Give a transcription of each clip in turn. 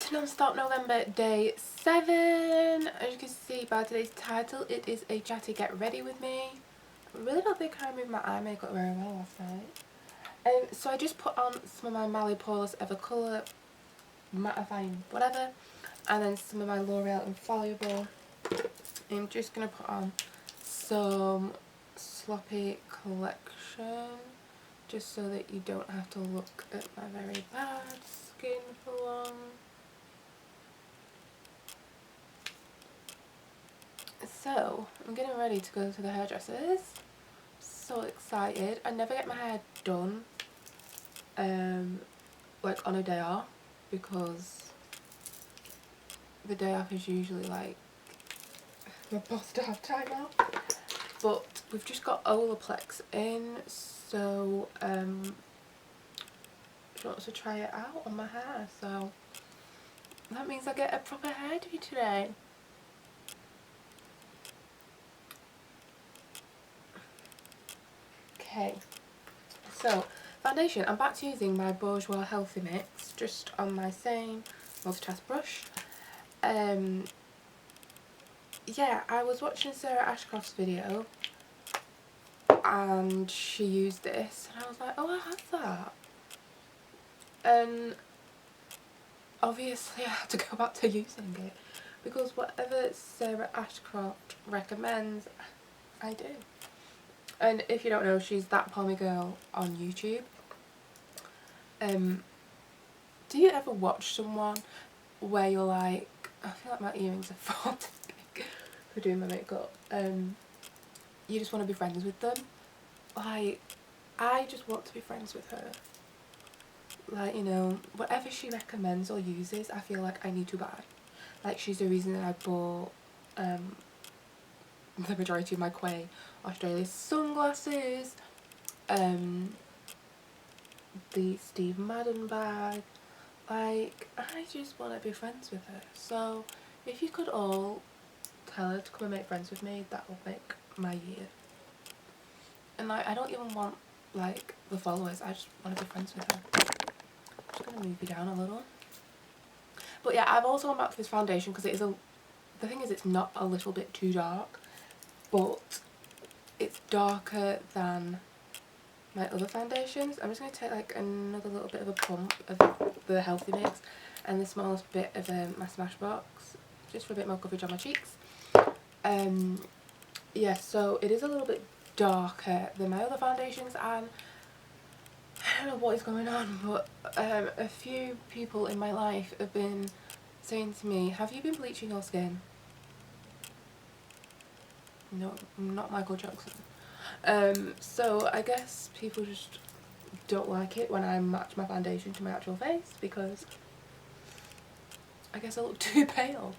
to Non-Stop November day 7. As you can see by today's title, it is a chatty get ready with me. I really don't think I removed my eye makeup very well last night. So I just put on some of my Mally Poreless Ever Colour mattifying whatever, and then some of my L'Oreal Infallible. I'm just going to put on some Sloppy Collection, just so that you don't have to look at my very bad skin for long. So, I'm getting ready to go to the hairdressers. So excited. I never get my hair done like on a day off, because the day off is usually like my boss to have time off. But we've just got Olaplex in, so she wants to try it out on my hair, so that means I get a proper hairdo today. Okay, so foundation, I'm back to using my Bourjois Healthy Mix just on my same multitask brush. Yeah, I was watching Sarah Ashcroft's video and she used this and I was like, oh, I have that. And obviously I had to go back to using it, because whatever Sarah Ashcroft recommends, I do. And if you don't know, she's That Pommy Girl on YouTube. Do you ever watch someone where you're like, I feel like my earrings are far too big for doing my makeup, you just want to be friends with them? Like, I just want to be friends with her. Like, you know, whatever she recommends or uses, I feel like I need to buy. Like, she's the reason that I bought the majority of my Quay Australia sunglasses, the Steve Madden bag. Like, I just want to be friends with her. So if you could all tell her to come and make friends with me, that would make my year. And like, I don't even want like the followers, I just want to be friends with her. I'm just going to move you down a little. But yeah, I've also gone back to this foundation because it is the thing is, it's not a little bit too dark, but it's darker than my other foundations. I'm just going to take like another little bit of a pump of the Healthy Mix and the smallest bit of my Smashbox, just for a bit more coverage on my cheeks. Yeah, so it is a little bit darker than my other foundations, and I don't know what is going on, but a few people in my life have been saying to me, have you been bleaching your skin? No, not Michael Jackson. So I guess people just don't like it when I match my foundation to my actual face, because I guess I look too pale.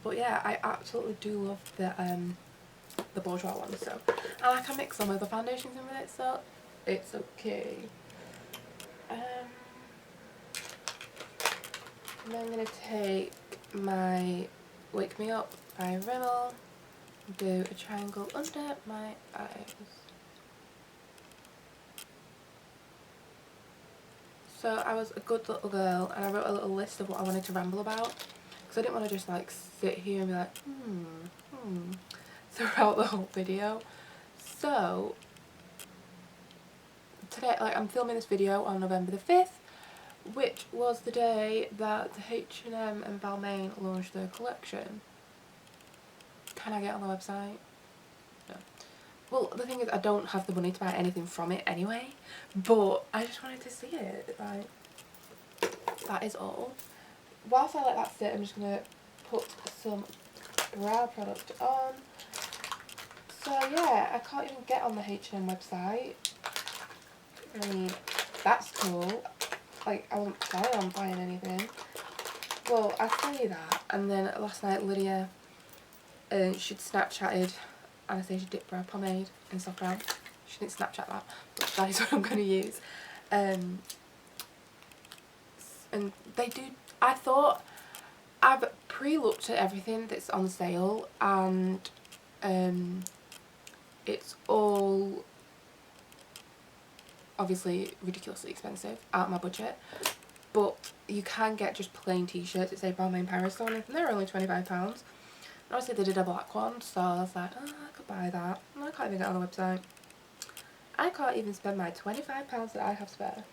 But yeah, I absolutely do love the Bourjois one, so I can mix some other foundations in with it, so it's okay. And then I'm going to take my Wake Me Up by Rimmel, do a triangle under my eyes. So I was a good little girl and I wrote a little list of what I wanted to ramble about, because I didn't want to just like sit here and be like throughout the whole video. So today, like, I'm filming this video on November the 5th, which was the day that H&M and Balmain launched their collection. Can I get on the website? No. Well, the thing is, I don't have the money to buy anything from it anyway, but I just wanted to see it. Like, that is all. Whilst I let that sit, I'm just going to put some brow product on. So yeah, I can't even get on the H&M website. I mean, that's cool. Like, I wasn't planning on buying anything. Well, I say that, and then last night Lydia, she'd Snapchatted Anastasia Dip Brow Pomade in soft brown. She didn't Snapchat that, but that is what I'm going to use. And they do, I thought, I've pre-looked at everything that's on sale, and it's all obviously ridiculously expensive, out of my budget. But you can get just plain t-shirts that say Balmain Paris on it, and they're only £25. Obviously they did a black one, so I was like, oh, I could buy that. And I can't even get on the website. I can't even spend my £25 that I have spare.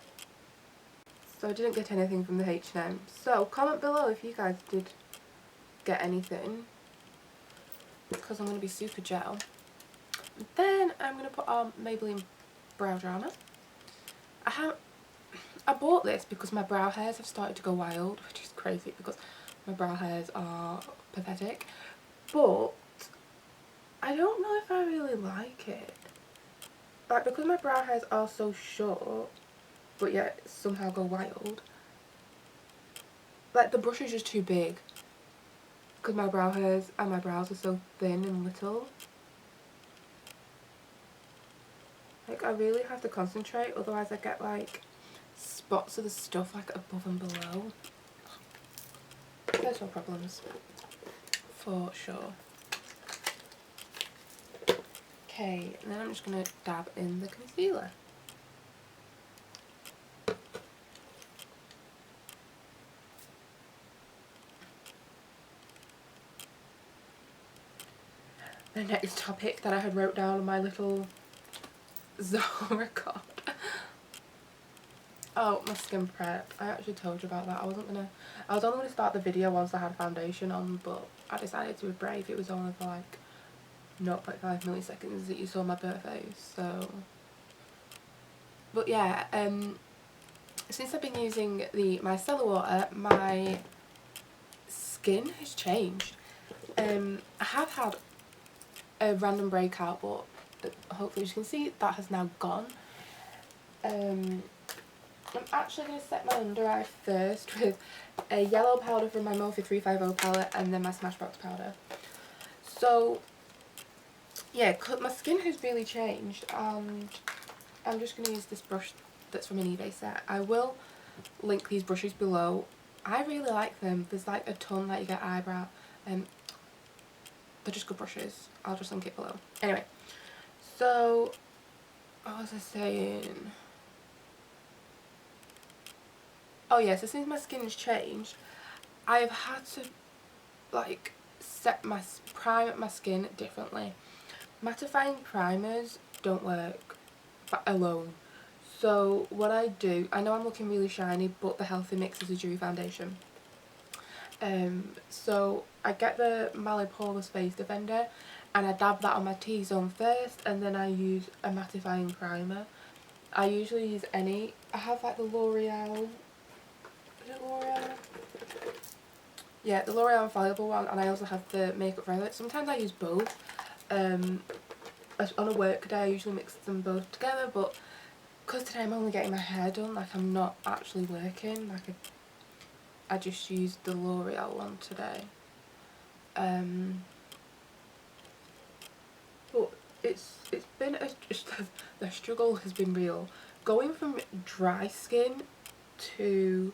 So I didn't get anything from the H&M. So comment below if you guys did get anything, because I'm going to be super gel. And then I'm going to put on Maybelline Brow Drama. I bought this because my brow hairs have started to go wild, which is crazy because my brow hairs are pathetic. But I don't know if I really like it. Like, because my brow hairs are so short, but yet somehow go wild. Like, the brush is just too big. Because my brow hairs and my brows are so thin and little. Like, I really have to concentrate, otherwise I get, like, spots of the stuff, like, above and below. Personal problems. For sure. Okay, and then I'm just going to dab in the concealer. The next topic that I had wrote down on my little Zora card. Oh, my skin prep. I actually told you about that. I was only going to start the video once I had foundation on, but I decided to be brave. It was only for like 0.5 milliseconds that you saw my bare face, so. But yeah, since I've been using the micellar water, my skin has changed. I have had a random breakout, but hopefully as you can see, that has now gone. I'm actually going to set my under eye first with a yellow powder from my Morphe 350 palette and then my Smashbox powder. So yeah, my skin has really changed, and I'm just going to use this brush that's from an eBay set. I will link these brushes below. I really like them. There's like a ton that you get eyebrow, and they're just good brushes. I'll just link it below. Anyway, so what was I saying? Oh yeah, so since my skin has changed, I have had to like prime my skin differently. Mattifying primers don't work alone. So what I do, I know I'm looking really shiny, but the Healthy Mix is a dewy foundation. So I get the Poreless Face Defender and I dab that on my T-zone first, and then I use a mattifying primer. I usually use I have like the L'Oreal, is it L'Oreal? Yeah, the L'Oreal Infallible one, and I also have the Makeup Forever. Sometimes I use both. On a work day I usually mix them both together, but because today I'm only getting my hair done, like I'm not actually working, like I just used the L'Oreal one today. But it's been the struggle has been real. Going from dry skin to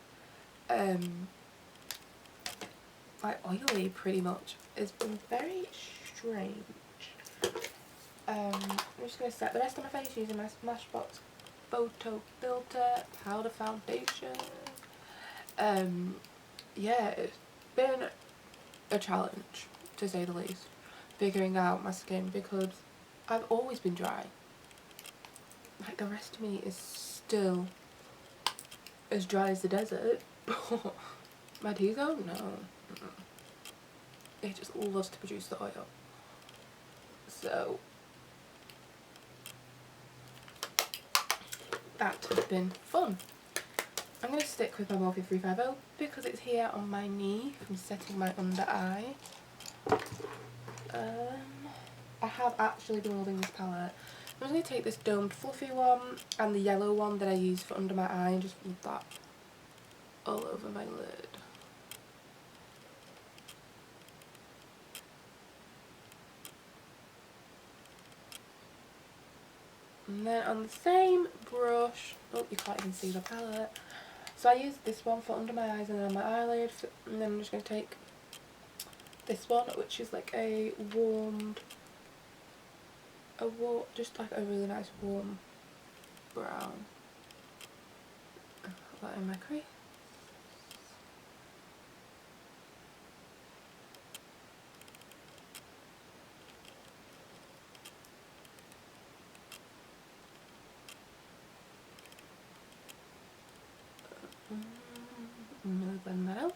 like oily pretty much has been very strange. I'm just going to set the rest of my face using my Smashbox Photo Filter Powder Foundation. Yeah, it's been a challenge, to say the least, figuring out my skin, because I've always been dry. Like, the rest of me is still as dry as the desert, but my T-zone, no. It just loves to produce the oil. So that has been fun. I'm going to stick with my Morphe 350 because it's here on my knee from setting my under eye. I have actually been loving this palette. I'm going to take this domed fluffy one and the yellow one that I use for under my eye and just rub that all over my lid. And then on the same brush, oh, you can't even see the palette. So I use this one for under my eyes and then on my eyelid, and then I'm just going to take this one, which is like just like a really nice warm brown. that in my crease. Moving that out.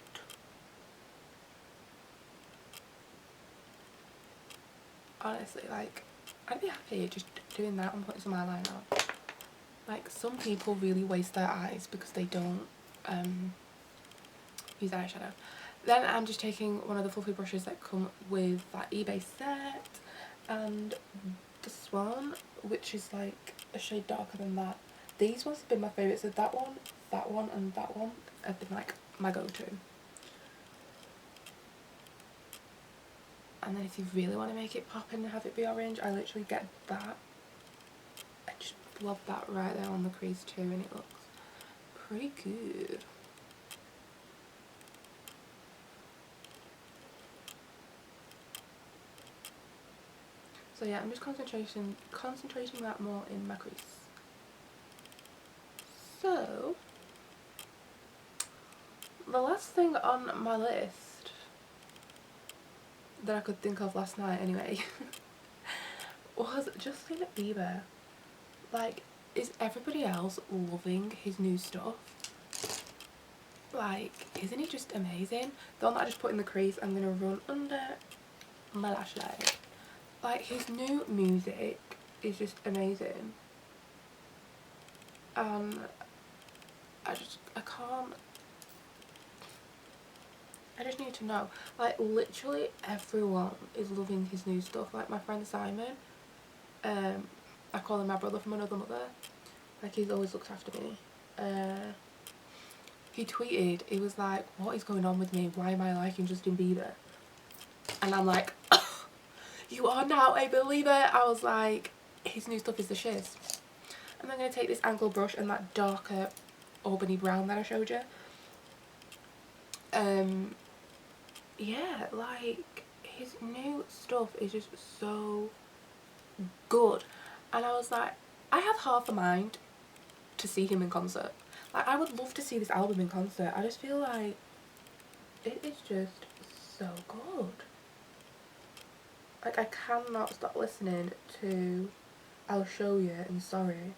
Honestly, like, I'd be happy just doing that and putting some eyeliner on. Like, some people really waste their eyes because they don't use eyeshadow. Then I'm just taking one of the fluffy brushes that come with that eBay set, and this one, which is like a shade darker than that. These ones have been my favourites. So that one, and that one have been like my go-to. And then if you really want to make it pop and have it be orange, I literally get that. I just blob that right there on the crease too, and it looks pretty good. So yeah, I'm just concentrating that more in my crease. So the last thing on my list that I could think of last night anyway was Justin Bieber. Like, is everybody else loving his new stuff? Like, isn't he just amazing? The one that I just put in the crease, I'm gonna run under my lash line. Like, his new music is just amazing. I just need to know. Like, literally everyone is loving his new stuff. Like, my friend Simon, I call him my brother from another mother. Like, he's always looked after me. He tweeted, he was like, what is going on with me? Why am I liking Justin Bieber? And I'm like, you are now a believer. I was like, his new stuff is the shiz. And I'm going to take this angled brush and that darker Albany brown that I showed you. Yeah, like, his new stuff is just so good. And I was like, I have half a mind to see him in concert. Like, I would love to see this album in concert. I just feel like it is just so good. Like, I cannot stop listening to I'll Show You and Sorry.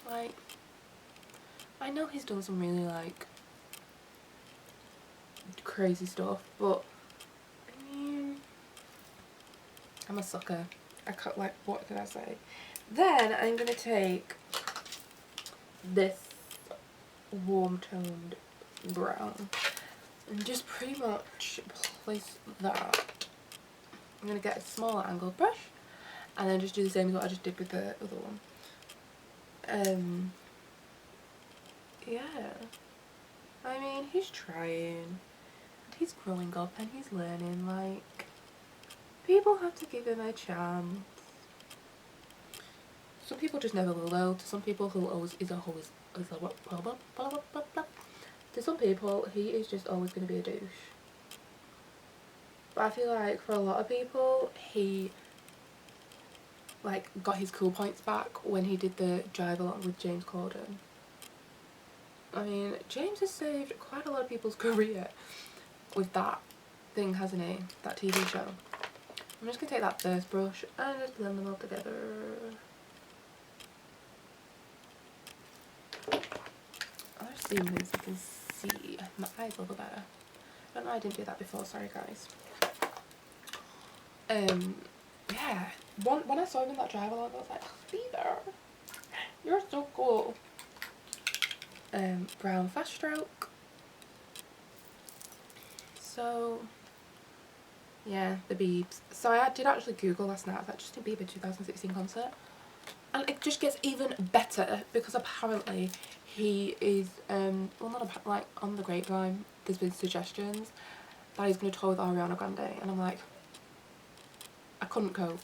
Like, I know he's done some really, like, crazy stuff, but I mean, I'm a sucker. I can't, like, what can I say? Then I'm gonna take this warm toned brown and just pretty much place that. I'm gonna get a smaller angled brush and then just do the same as what I just did with the other one. Yeah, I mean, he's trying, he's growing up and he's learning. Like, people have to give him a chance. Some people just never will though. To some people he'll always to some people he is just always going to be a douche. But I feel like for a lot of people he like got his cool points back when he did the Drive Along with James Corden. I mean, James has saved quite a lot of people's career with that thing, hasn't he? That TV show. I'm just going to take that first brush and just blend them all together. I'll just zoom in so you can see my eyes a little better. I don't know, I didn't do that before, sorry guys. Yeah, when I saw him in that Drive Along, I was like, Bieber, you're so cool. Brown fast stroke. So yeah, the Biebs. So I did actually Google last night that Justin Bieber 2016 concert, and it just gets even better because apparently he is well, not like on the grapevine there's been suggestions that he's going to tour with Ariana Grande, and I'm like, I couldn't cope.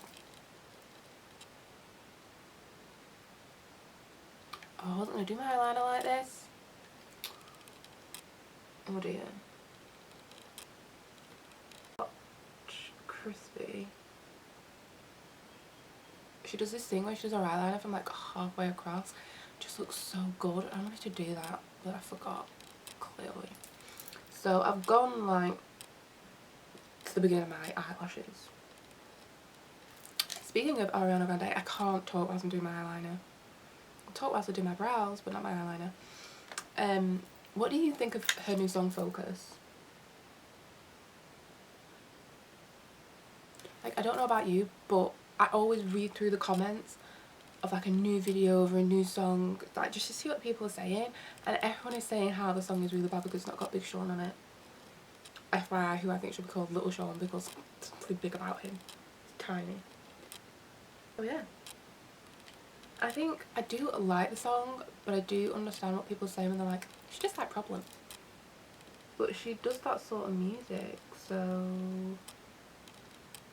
Oh, I wasn't going to do my eyeliner like this. Oh dear. Crispy. She does this thing where she does her eyeliner from like halfway across, just looks so good. I wanted to do that, but I forgot, clearly. So I've gone like to the beginning of my eyelashes. Speaking of Ariana Grande, I can't talk whilst I'm doing my eyeliner. I'll talk whilst I do my brows, but not my eyeliner. What do you think of her new song, Focus? Like, I don't know about you, but I always read through the comments of like a new video or a new song, like just to see what people are saying, and everyone is saying how the song is really bad because it's not got Big Sean on it. FYI, who I think should be called Little Sean because there's something big about him. He's tiny. Oh yeah. I think I do like the song, but I do understand what people say when they're like, she just like Problem. But she does that sort of music, so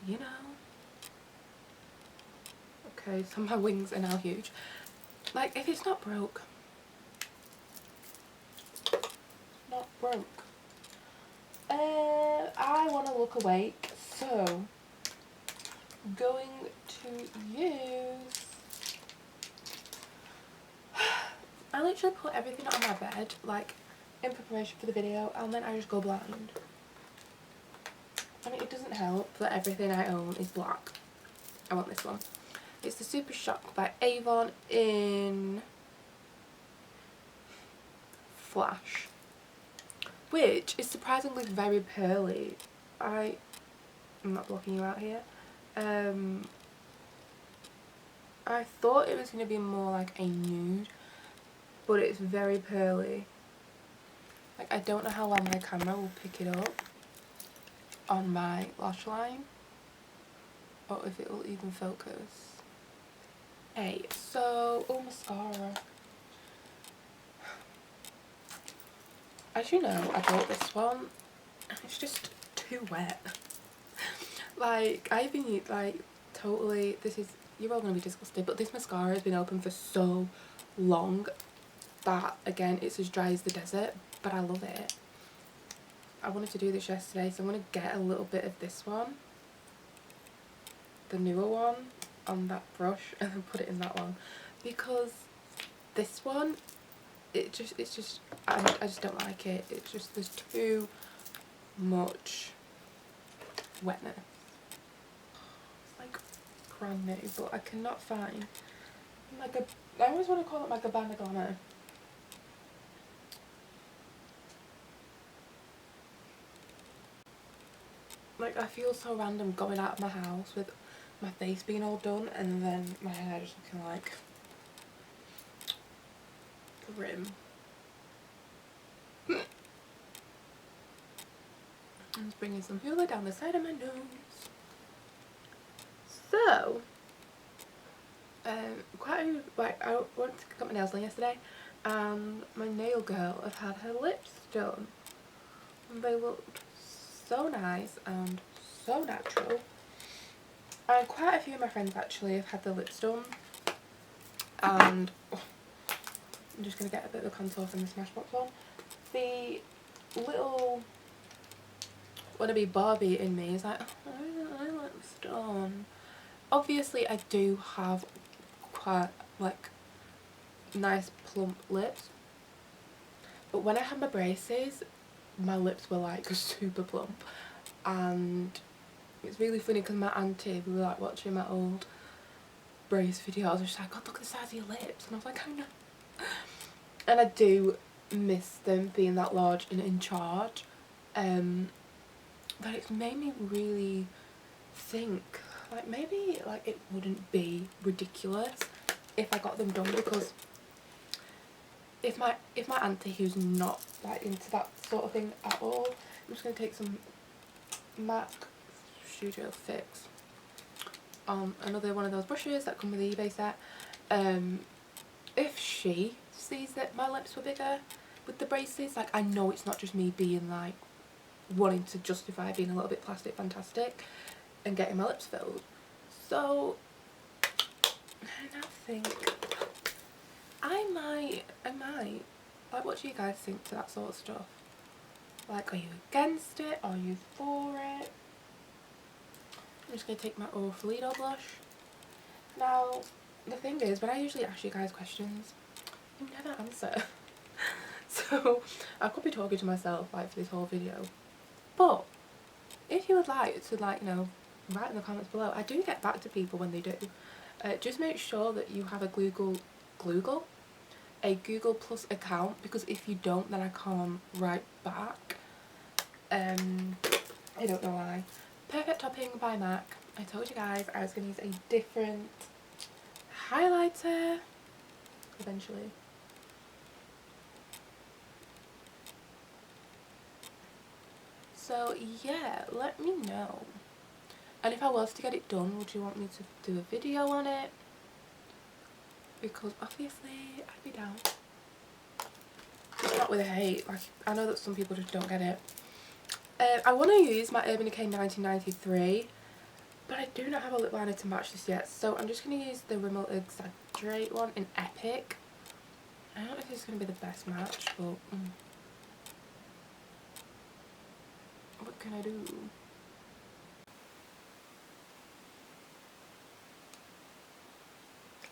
you know. Okay, so my wings are now huge. Like, if it's not broke, not broke. I want to look awake, so going to use. I literally put everything on my bed, like in preparation for the video, and then I just go blind. I mean, it doesn't help that everything I own is black. I want this one. It's the Super Shock by Avon in Flash, which is surprisingly very pearly. I'm not blocking you out here. I thought it was going to be more like a nude, but it's very pearly. Like, I don't know how well my camera will pick it up on my lash line, or if it will even focus. Oh, mascara. As you know, I bought this one, and it's just too wet. Like, I've been, like, totally, you're all going to be disgusted, but this mascara has been open for so long that, again, it's as dry as the desert, but I love it. I wanted to do this yesterday, so I'm going to get a little bit of this one, the newer one, on that brush, and then put it in that one, because this one, I just don't like it. It's just, there's too much wetness. It's like brand new, but I cannot find like I always want to call it like a Gabbana Glamour. Like, I feel so random going out of my house with my face being all done and then my hair just looking like grim. I'm just bringing some hula down the side of my nose. So, I went to cut my nails done yesterday, and my nail girl had had her lips done. And they looked so nice and so natural. And quite a few of my friends actually have had their lips done. And I'm just going to get a bit of the contour from the Smashbox one. The little wannabe Barbie in me is like, oh, I want my lips done. Obviously I do have quite like nice plump lips, but when I had my braces my lips were like super plump, and it's really funny because my auntie, we were like watching my old brace videos, and she's like, God, look at the size of your lips, and I was like, I know. And I do miss them being that large and in charge, but it's made me really think like maybe like it wouldn't be ridiculous if I got them done, because if my auntie, who's not like into that sort of thing at all, I'm just going to take some MAC Studio Fix on another one of those brushes that come with the eBay set. If she sees that my lips were bigger with the braces, like, I know it's not just me being like wanting to justify being a little bit plastic fantastic and getting my lips filled. So I now think I might, like, what do you guys think to that sort of stuff? Like, are you against it? Are you for it? I'm just going to take my Orfalido blush. Now, the thing is, when I usually ask you guys questions, You never answer. So I could be talking to myself like for this whole video. But if you would like to, like, you know, write in the comments below. I do get back to people when they do. Just make sure that you have a Google Plus account, because if you don't, then I can't write back. I don't know why. Perfect Topping by MAC. I told you guys I was going to use a different highlighter eventually. So yeah, let me know. And if I was to get it done, would you want me to do a video on it? Because obviously I'd be down. Just not with a hate. Like, I know that some people just don't get it. I want to use my Urban Decay 1993, but I do not have a lip liner to match this yet. So I'm just going to use the Rimmel Exaggerate one in Epic. I don't know if this is going to be the best match, but what can I do?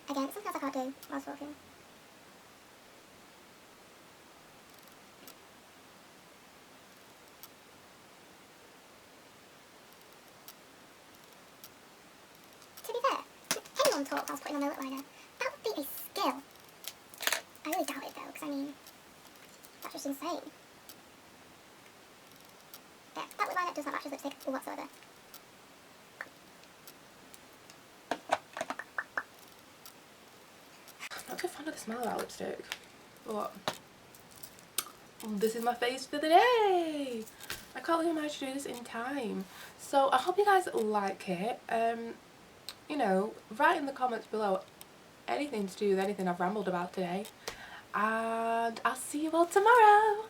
Again, something else I can't do whilst walking. To be fair, if anyone talk whilst putting on their lip liner, that would be a skill. I really doubt it though, because I mean, that's just insane. Yeah, that lip liner does not match his lipstick whatsoever. I'm not too fond of the smell of that lipstick. But this is my face for the day. I can't believe I managed to do this in time. So I hope you guys like it. You know, write in the comments below anything to do with anything I've rambled about today. And I'll see you all tomorrow.